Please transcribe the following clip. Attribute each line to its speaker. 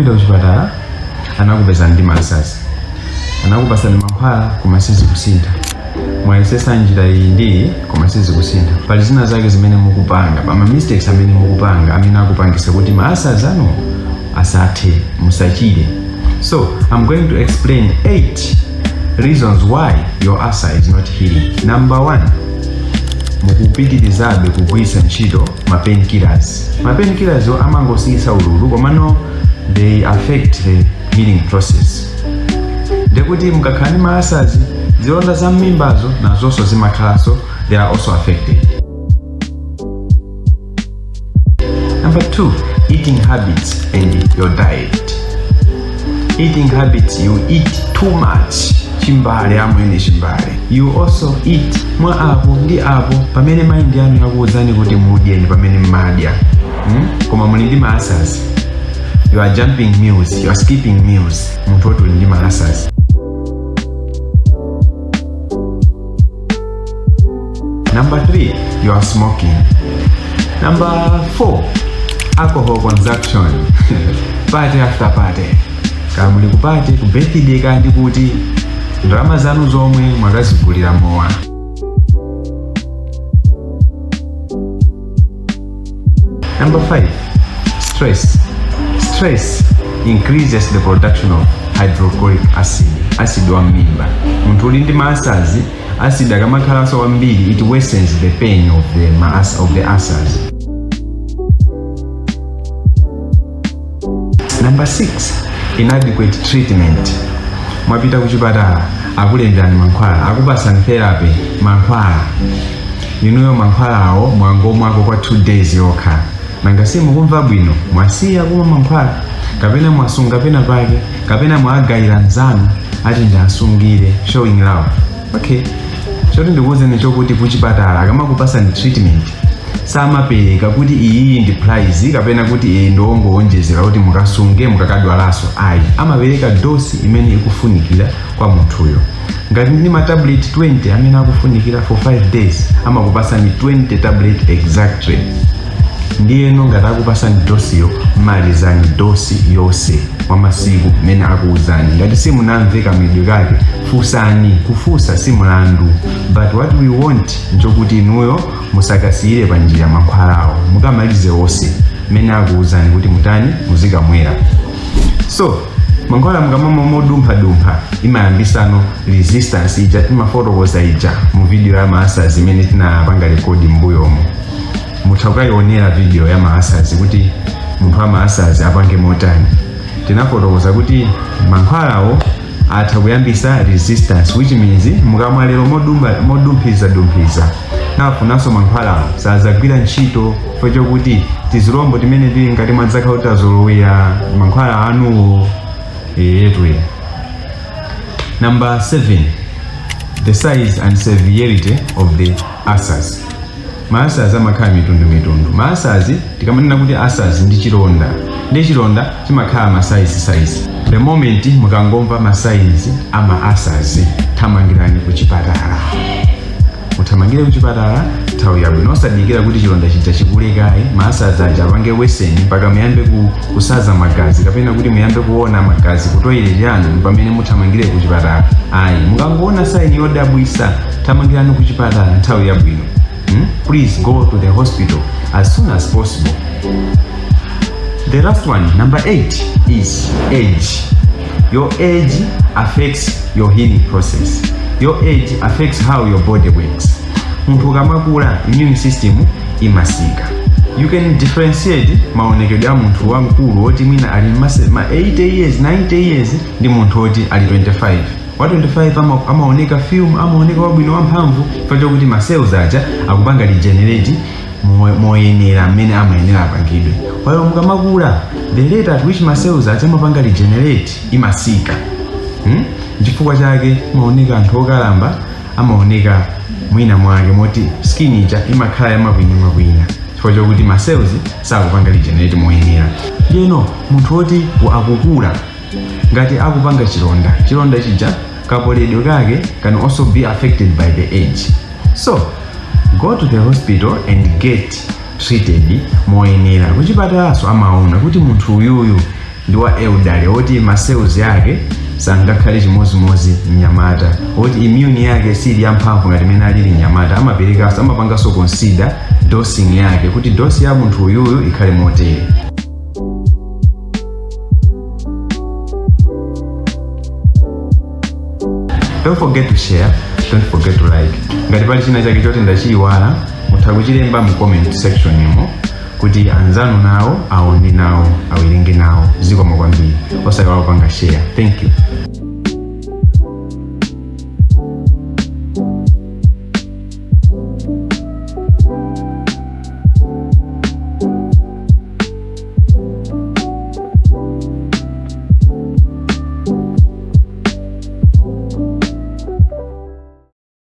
Speaker 1: anapita kuchipatala anakupeza ndi masas, anakupasa ndi mankhwala koma sizikusintha. Mwayesesa njira iyi ndi koma sizikusintha. Pali zina zake zimene mukupanga, pa ma mistakes amene mukupanga amene akupangisa kuti masas anu asathe musachire. So I'm going to explain 8 reasons why your ulcer is not healing. Number 1, mukupitirizabe kugwisa ntchito ma painkillers. Ma painkillers amangosiyisa ululu komano they affect the healing process. Ndekuti mukakhala ndi ma ulcers, zilonda za m'mimbazo nazonso zimakhalaso, they are also affected. Number 2, eating habits and your diet. Eating habits, you eat too much. Chimbale amwene chimbale. You also eat mwa apo ndi apo pamene mind yanu yakuwuzani kuti mudye ndi pamene mmadya. Koma muli ndi ma ulcers. You are jumping meals, you are skipping meals. Munthu woti uli ndi ma ulcers. Number 3, you are smoking. Number 4, alcohol consumption. Party after party. Kama muli kupati ku birthday kandi kuti ndalama zanu zomwe mwakazigulira mowa. Number 5, stress. Stress increases the production of hydrochloric acid, acid wa m'mimba. Munthu uli ndi ma ulcers, acid akamakhalanso wambiri, it worsens the pain of the ulcers. Number 6, inadequate treatment. Mwapita kuchipatala akulemberani mankhwala, akupasani therapy mankhwala. Inuyo mankhwalawo mwangomwako kwa 2 days yokha. Nanga simukumva bwino mwasiya kumwa mankhwala, kapena mwasunga pena pake, kapena mwagayira nzanu ati ndasungire, showing love. Okay, choti ndikuwuzeni chokuti kuchipatala akamakupasani treatment samapereka kuti iyi ndi price kapena kuti iyi ndongowonjezera kuti mukasunge mukakadwalaso. Ayi, amapereka dosi imene ikufunikira kwa munthuyo. Ngati ndi ma tablet 20 amene akufunikira for 5 days, amakupasani 20 tablet exactly. Ndiyeno ngati akupasani dosiyo, malizani dosi yonse kwa masiku mene akuwuzani. Ngati simunamveka midwe kake, fusani. Kufusa si mlandu, but what we want njokuti inuyo musakasiyire panjira mankhwalawo, mukamalize wonse mene akuwuzani kuti mutani muzikamwera. So mankhwala mukamamwa modumpha imayambisano resistance ija timafotokoza ija mu video ya ma ulcers imene tinapanga rekodi mbuyomo. Mutakayionera video ya ma ulcers kuti munthu wa ma ulcers apange motani. Tinafotokoza kuti mankhwalawo atha kuyambisa resistance, which means mukamwa lero modumphiza nafunanso mankhwalawo sazagwira ntchito focho kuti tizilombo timene tili ngati mwadzakha kuti azolowera mankhwala anuwo etwe. Number 7, the size and severity of the ulcers. Ma ulcers amakhala mitundu. Ma ulcers tikamanena kuti ulcers ndi chilonda. Ndi chilonda chimakhala ma size. The moment mukangomva ma size ama ulcers, thamangirani kuchipatala. Muthamangire kuchipatala nthawi yabwino, osadikira kuti chilonda chija chikulekayi. Ma ulcers aja apange weseni mpaka muyambe kusaza magazi kapena kuti muyambe kuona magazi kutoilet yanu pamene muthamangire kuchipatala. Ayi, mukangoona sign yodabwisa, thamangirani kuchipatala nthawi yabwino. Please go to the hospital as soon as possible. The last one, number 8, is age. Your age affects your healing process. Your age affects how your body works. Munthu kamakula, immune system imasika. You can differentiate maonekedwe ya munthu wamkulu woti mwina ali ma 80 years, 90 years ndi munthu woti ali 25. Wa 25 amaoneka film, amaoneka wabwino wamphamvu pacho kuti ma cells aja akupanga regenerate moyenera mmene amayenera apangidwe. While mukamakula, the rate at which ma cells aja amapanga regenerate imasika. Chifukwa chake maoneka anthu okalamba amaoneka mwina mwake moti skin ija imakhala yamakwina. Chifukwa chokuti ma cells sakupanga regenerate moyenera. Leno munthu woti akukula ngati akupanga chilonda chija kapoledwe kake can also be affected by the age. So go to the hospital and get treated moyenera. Kuchipatalaso amaona kuti munthu uyuyu ndi wa elderly oti ma cells yake sangakhale chimozimozi mnyamata, oti immune yake sili yamphamvu ngati imene alili mnyamata. Amapanganso consider dosing yake kuti dosi ya munthu uyuyu ikhale motere. Don't forget to share, don't forget to like. Ngati pali china chake choti ndachiyiwala mutha kuchilemba mu comment section imo kuti anzanu nawo aone nawo awerenge nawo. Zikomo kwambiri, osaiwala kupanga share. Thank you.